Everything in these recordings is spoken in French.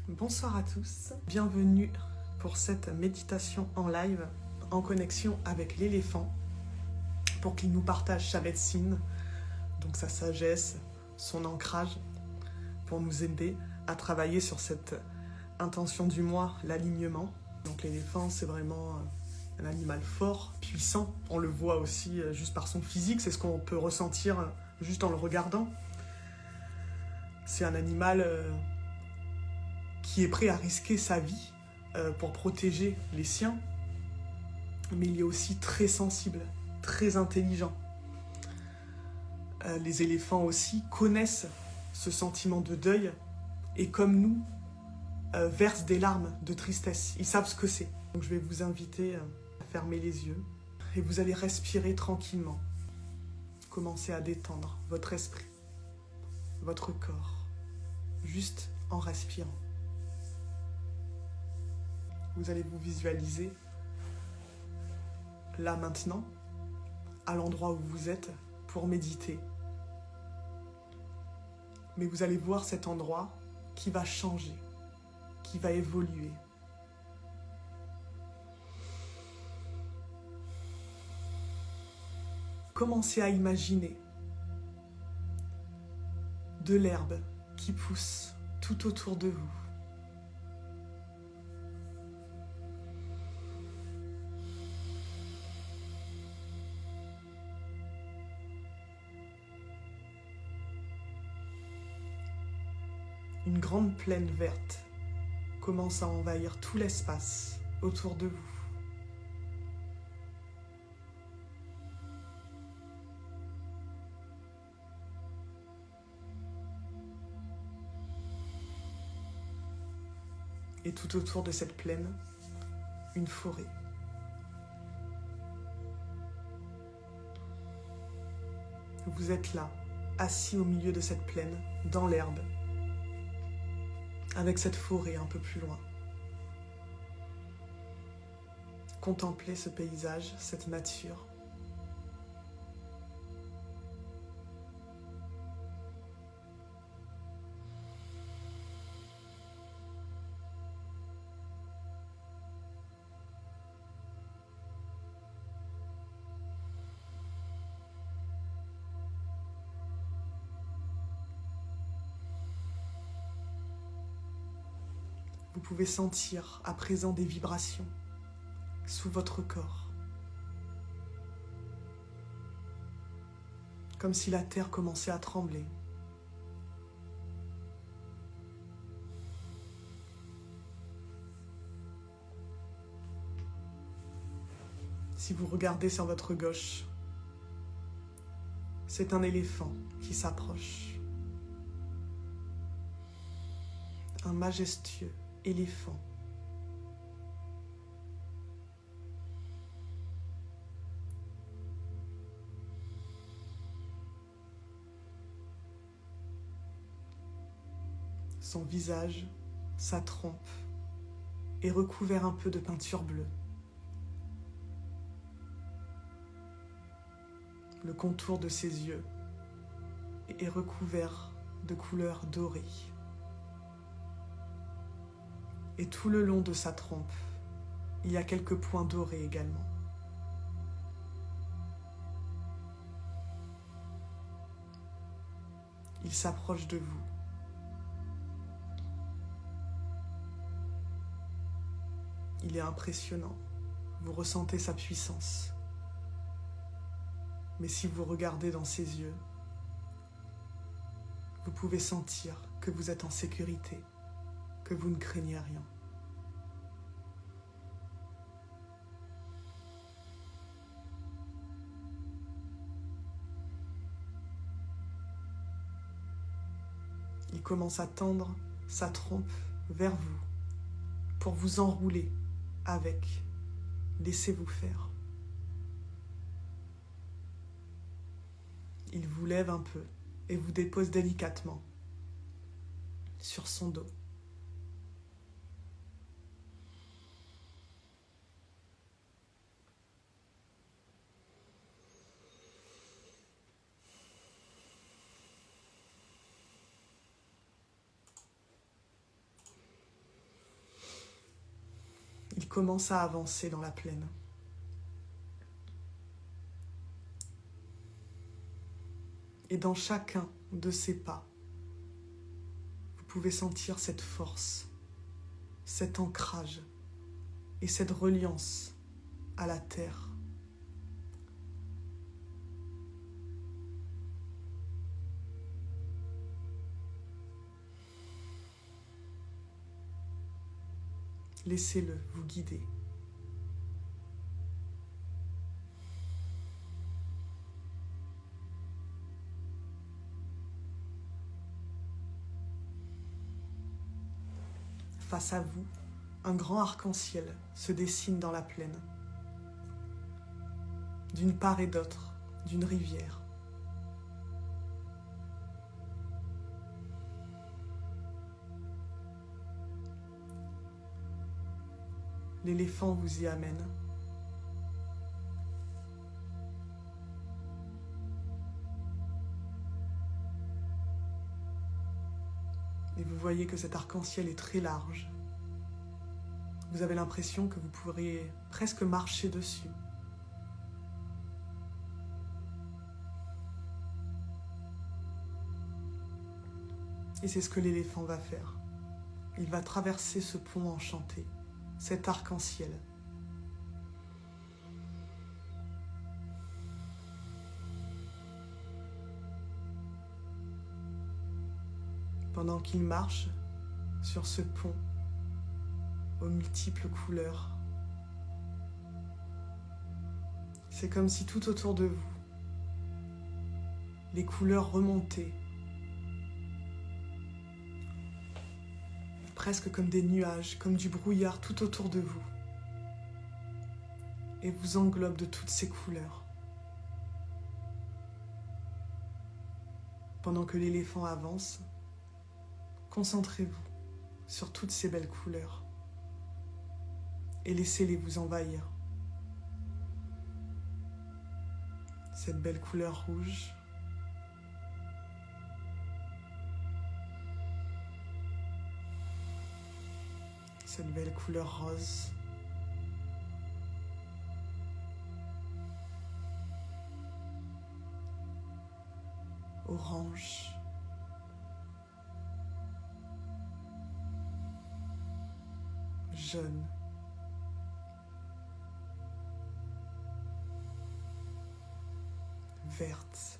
Bonsoir à tous, bienvenue pour cette méditation en live en connexion avec l'éléphant pour qu'il nous partage sa médecine, donc sa sagesse, son ancrage, pour nous aider à travailler sur cette intention du mois, l'alignement. Donc l'éléphant, c'est vraiment un animal fort, puissant, on le voit aussi juste par son physique, c'est ce qu'on peut ressentir juste en le regardant. C'est un animal qui est prêt à risquer sa vie pour protéger les siens, mais il est aussi très sensible, très intelligent. Les éléphants aussi connaissent ce sentiment de deuil et comme nous, versent des larmes de tristesse. Ils savent ce que c'est. Donc je vais vous inviter à fermer les yeux et vous allez respirer tranquillement. Commencez à détendre votre esprit, votre corps, juste en respirant. Vous allez vous visualiser là maintenant, à l'endroit où vous êtes pour méditer. Mais vous allez voir cet endroit qui va changer, qui va évoluer. Commencez à imaginer de l'herbe qui pousse tout autour de vous. Une grande plaine verte commence à envahir tout l'espace autour de vous. Et tout autour de cette plaine, une forêt. Vous êtes là, assis au milieu de cette plaine, dans l'herbe, avec cette forêt un peu plus loin. Contemplez ce paysage, cette nature. Vous pouvez sentir à présent des vibrations sous votre corps. Comme si la terre commençait à trembler. Si vous regardez sur votre gauche, c'est un éléphant qui s'approche. Un majestueux éléphant. Son visage, sa trompe, est recouvert un peu de peinture bleue. Le contour de ses yeux est recouvert de couleurs dorées. Et tout le long de sa trompe, il y a quelques points dorés également. Il s'approche de vous. Il est impressionnant. Vous ressentez sa puissance. Mais si vous regardez dans ses yeux, vous pouvez sentir que vous êtes en sécurité, que vous ne craignez rien. Il commence à tendre sa trompe vers vous pour vous enrouler avec. Laissez-vous faire. Il vous lève un peu et vous dépose délicatement sur son dos. commence à avancer dans la plaine. Et dans chacun de ces pas, vous pouvez sentir cette force, cet ancrage et cette reliance à la terre. Laissez-le vous guider. Face à vous, un grand arc-en-ciel se dessine dans la plaine, d'une part et d'autre d'une rivière. L'éléphant vous y amène. Et vous voyez que cet arc-en-ciel est très large. Vous avez l'impression que vous pourriez presque marcher dessus. Et c'est ce que l'éléphant va faire. Il va traverser ce pont enchanté, cet arc-en-ciel. Pendant qu'il marche sur ce pont aux multiples couleurs, c'est comme si tout autour de vous, les couleurs remontaient, presque comme des nuages, comme du brouillard tout autour de vous, et vous englobent de toutes ces couleurs. Pendant que l'éléphant avance, concentrez-vous sur toutes ces belles couleurs et laissez-les vous envahir. Cette belle couleur rouge, cette belle couleur rose, orange, jaune, verte,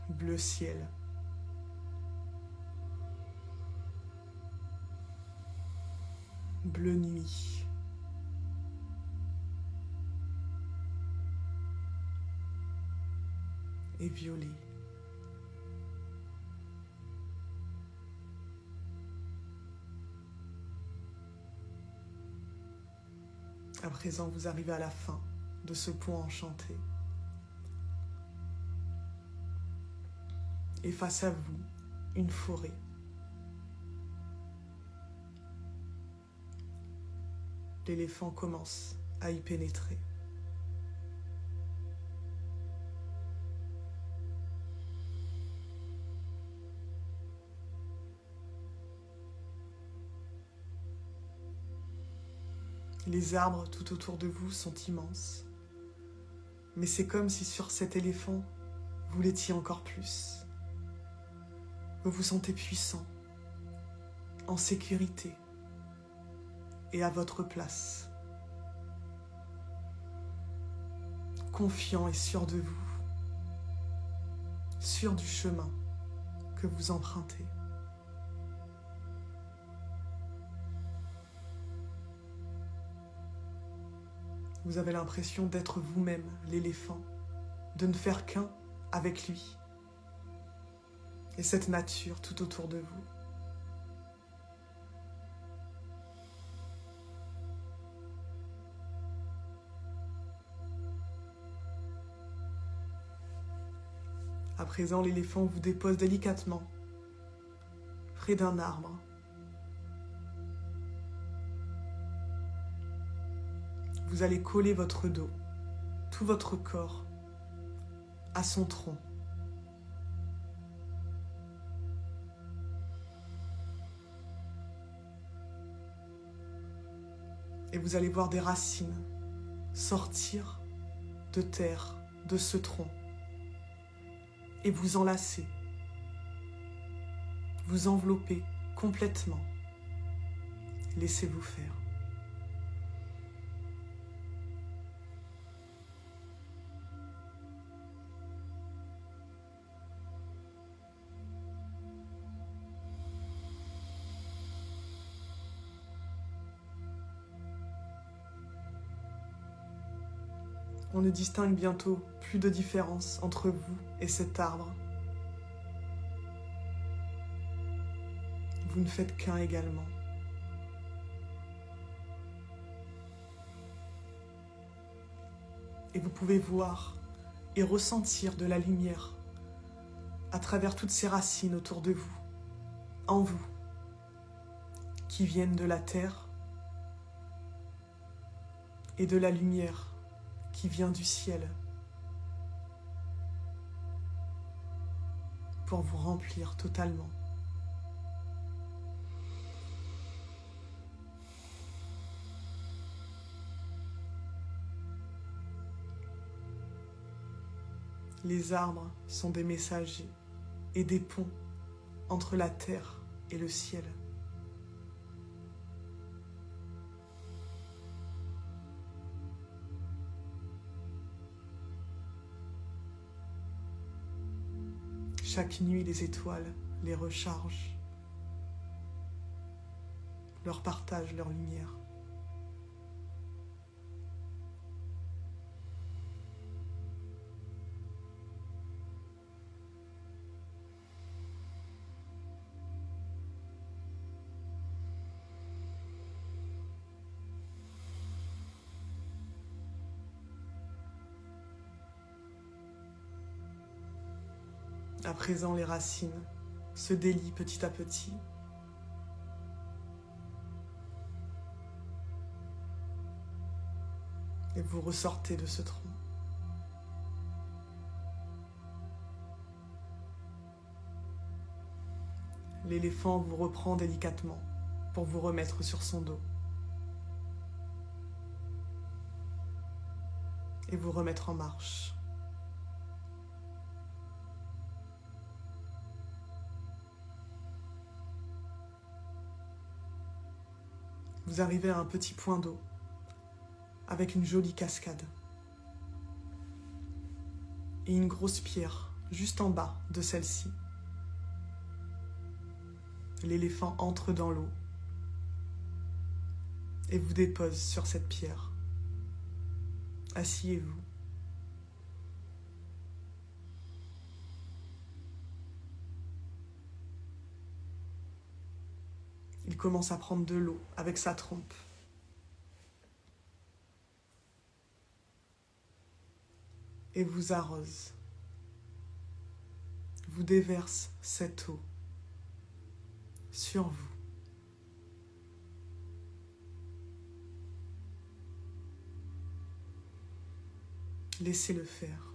bleu ciel, bleu nuit, et violet. À présent, vous arrivez à la fin de ce pont enchanté. Et face à vous, une forêt. L'éléphant commence à y pénétrer. Les arbres tout autour de vous sont immenses, mais c'est comme si sur cet éléphant, vous l'étiez encore plus. Vous vous sentez puissant, en sécurité et à votre place, confiant et sûr de vous, sûr du chemin que vous empruntez. Vous avez l'impression d'être vous-même l'éléphant, de ne faire qu'un avec lui et cette nature tout autour de vous. À présent, l'éléphant vous dépose délicatement près d'un arbre. Vous allez coller votre dos, tout votre corps, à son tronc. Et vous allez voir des racines sortir de terre, de ce tronc, et vous enlacer, vous envelopper complètement. Laissez-vous faire. On ne distingue bientôt plus de différence entre vous et cet arbre. Vous ne faites qu'un également. Et vous pouvez voir et ressentir de la lumière à travers toutes ces racines autour de vous, en vous, qui viennent de la terre et de la lumière qui vient du ciel pour vous remplir totalement. Les arbres sont des messagers et des ponts entre la terre et le ciel. Chaque nuit, les étoiles les rechargent, leur partagent leur lumière. À présent, les racines se délient petit à petit. Et vous ressortez de ce tronc. L'éléphant vous reprend délicatement pour vous remettre sur son dos. Et vous remettre en marche. Vous arrivez à un petit point d'eau avec une jolie cascade et une grosse pierre juste en bas de celle-ci. L'éléphant entre dans l'eau et vous dépose sur cette pierre. Asseyez-vous. Il commence à prendre de l'eau avec sa trompe. Et vous arrose. Vous déverse cette eau sur vous. Laissez-le faire.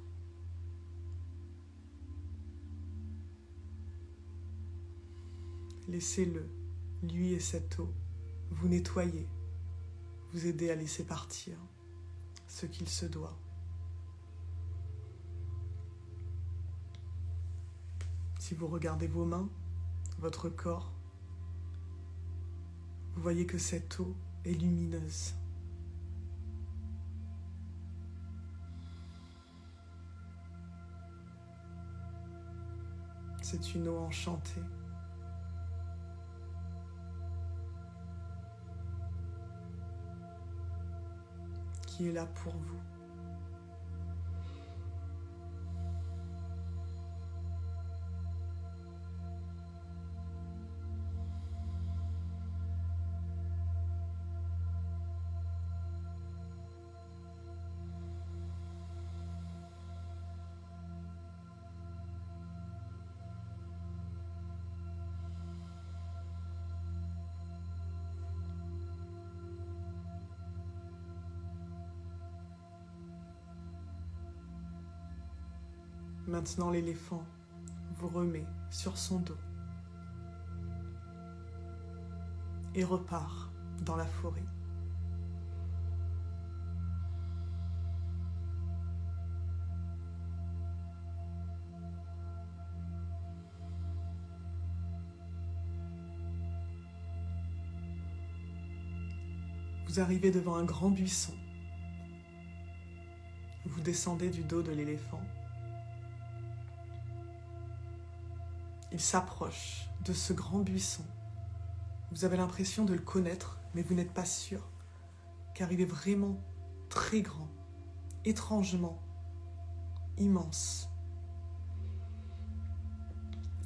Laissez-le, lui et cette eau, vous nettoyer, vous aider à laisser partir ce qu'il se doit. Si vous regardez vos mains, votre corps, vous voyez que cette eau est lumineuse. C'est une eau enchantée. Qui est là pour vous. Maintenant, l'éléphant vous remet sur son dos et repart dans la forêt. Vous arrivez devant un grand buisson. Vous descendez du dos de l'éléphant. Il s'approche de ce grand buisson. Vous avez l'impression de le connaître, mais vous n'êtes pas sûr, car il est vraiment très grand, étrangement immense.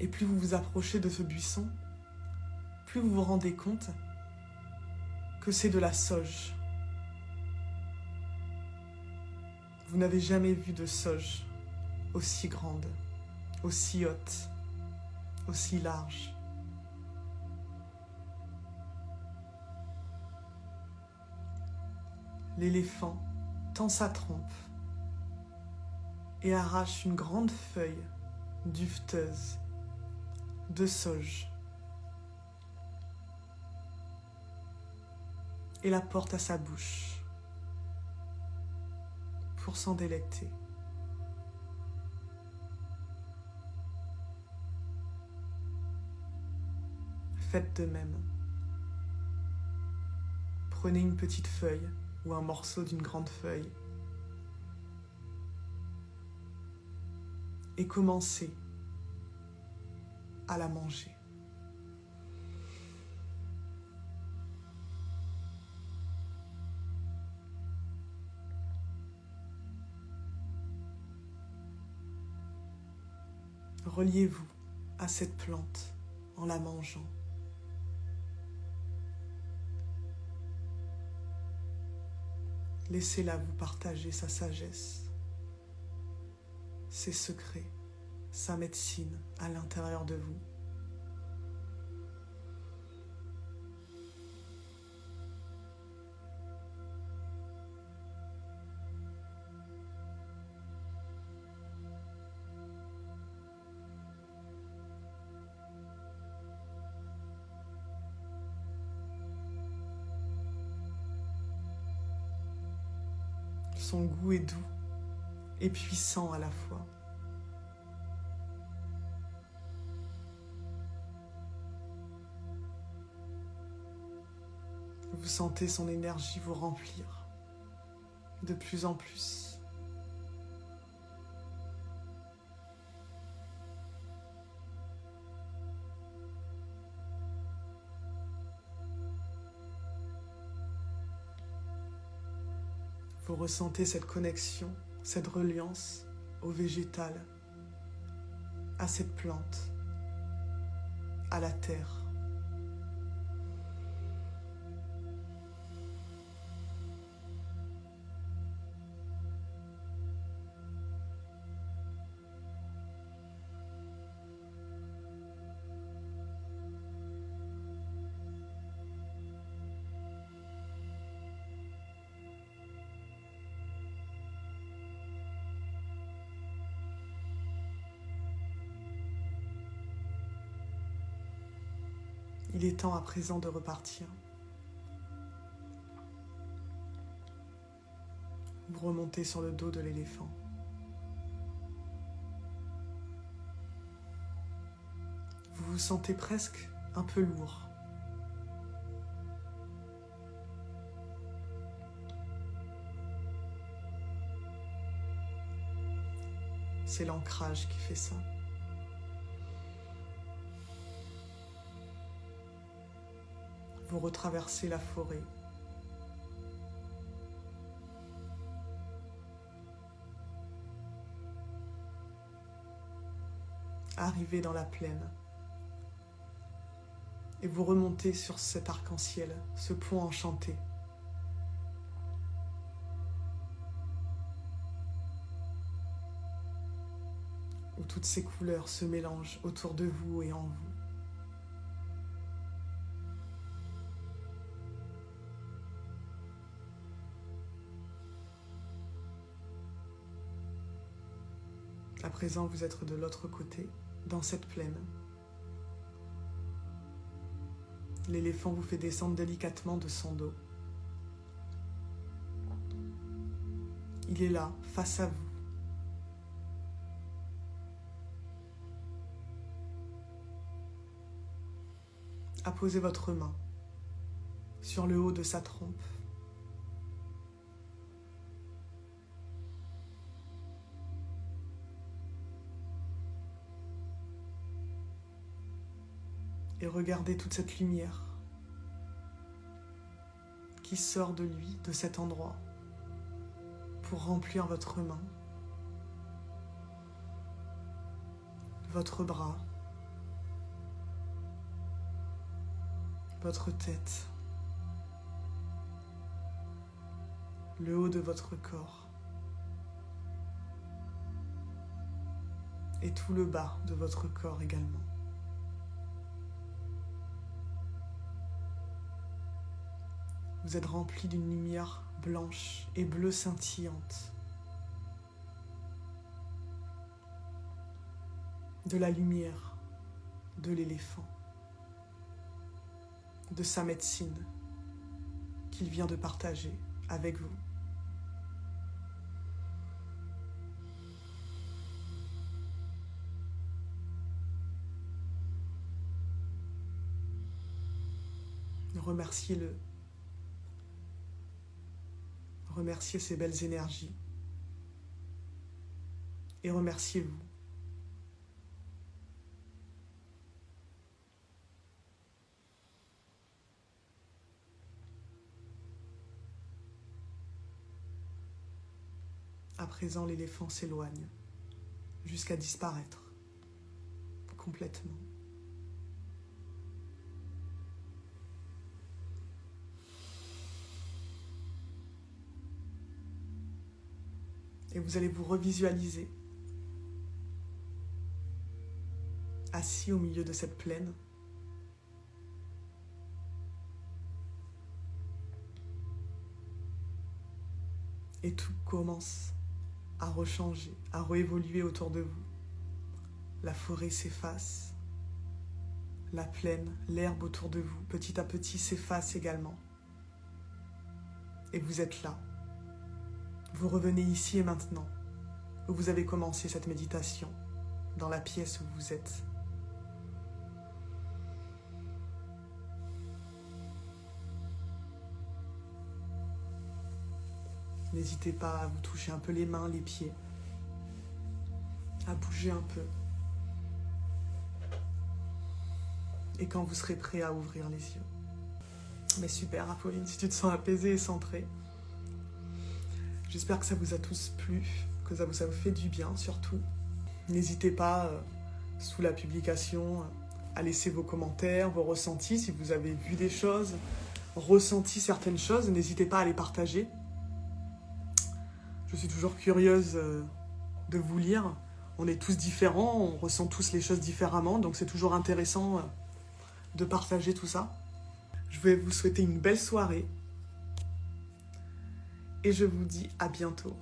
Et plus vous vous approchez de ce buisson, plus vous vous rendez compte que c'est de la sauge. Vous n'avez jamais vu de sauge aussi grande, aussi haute, aussi large. L'éléphant tend sa trompe et arrache une grande feuille duveteuse de sauge et la porte à sa bouche pour s'en délecter. Faites de même. Prenez une petite feuille ou un morceau d'une grande feuille et commencez à la manger. Reliez-vous à cette plante en la mangeant. Laissez-la vous partager sa sagesse, ses secrets, sa médecine à l'intérieur de vous. Son goût est doux et puissant à la fois. Vous sentez son énergie vous remplir de plus en plus. Vous ressentez cette connexion, cette reliance au végétal, à cette plante, à la terre. Il est temps à présent de repartir. Vous remontez sur le dos de l'éléphant. Vous vous sentez presque un peu lourd. C'est l'ancrage qui fait ça. Vous retraversez la forêt. Arrivez dans la plaine. Et vous remontez sur cet arc-en-ciel, ce pont enchanté. Où toutes ces couleurs se mélangent autour de vous et en vous. À présent, vous êtes de l'autre côté, dans cette plaine. L'éléphant vous fait descendre délicatement de son dos. Il est là, face à vous. Apposez votre main sur le haut de sa trompe Et regardez toute cette lumière qui sort de lui, de cet endroit, pour remplir votre main, votre bras, votre tête, le haut de votre corps et tout le bas de votre corps également. Vous êtes rempli d'une lumière blanche et bleue scintillante. De la lumière de l'éléphant, de sa médecine qu'il vient de partager avec vous. Remerciez-le. Remerciez ces belles énergies. Et remerciez-vous. À présent, l'éléphant s'éloigne jusqu'à disparaître complètement. Et vous allez vous revisualiser assis au milieu de cette plaine. Et tout commence à rechanger, à réévoluer autour de vous. La forêt s'efface, la plaine, l'herbe autour de vous, petit à petit s'efface également. Et vous êtes là. Vous revenez ici et maintenant, où vous avez commencé cette méditation, dans la pièce où vous êtes. N'hésitez pas à vous toucher un peu les mains, les pieds, à bouger un peu. Et quand vous serez prêt à ouvrir les yeux. Mais super, Apolline, si tu te sens apaisée et centrée. J'espère que ça vous a tous plu, que ça vous a fait du bien surtout. N'hésitez pas, sous la publication, à laisser vos commentaires, vos ressentis. Si vous avez vu des choses, ressenti certaines choses, n'hésitez pas à les partager. Je suis toujours curieuse de vous lire. On est tous différents, on ressent tous les choses différemment, donc c'est toujours intéressant de partager tout ça. Je vais vous souhaiter une belle soirée et je vous dis à bientôt.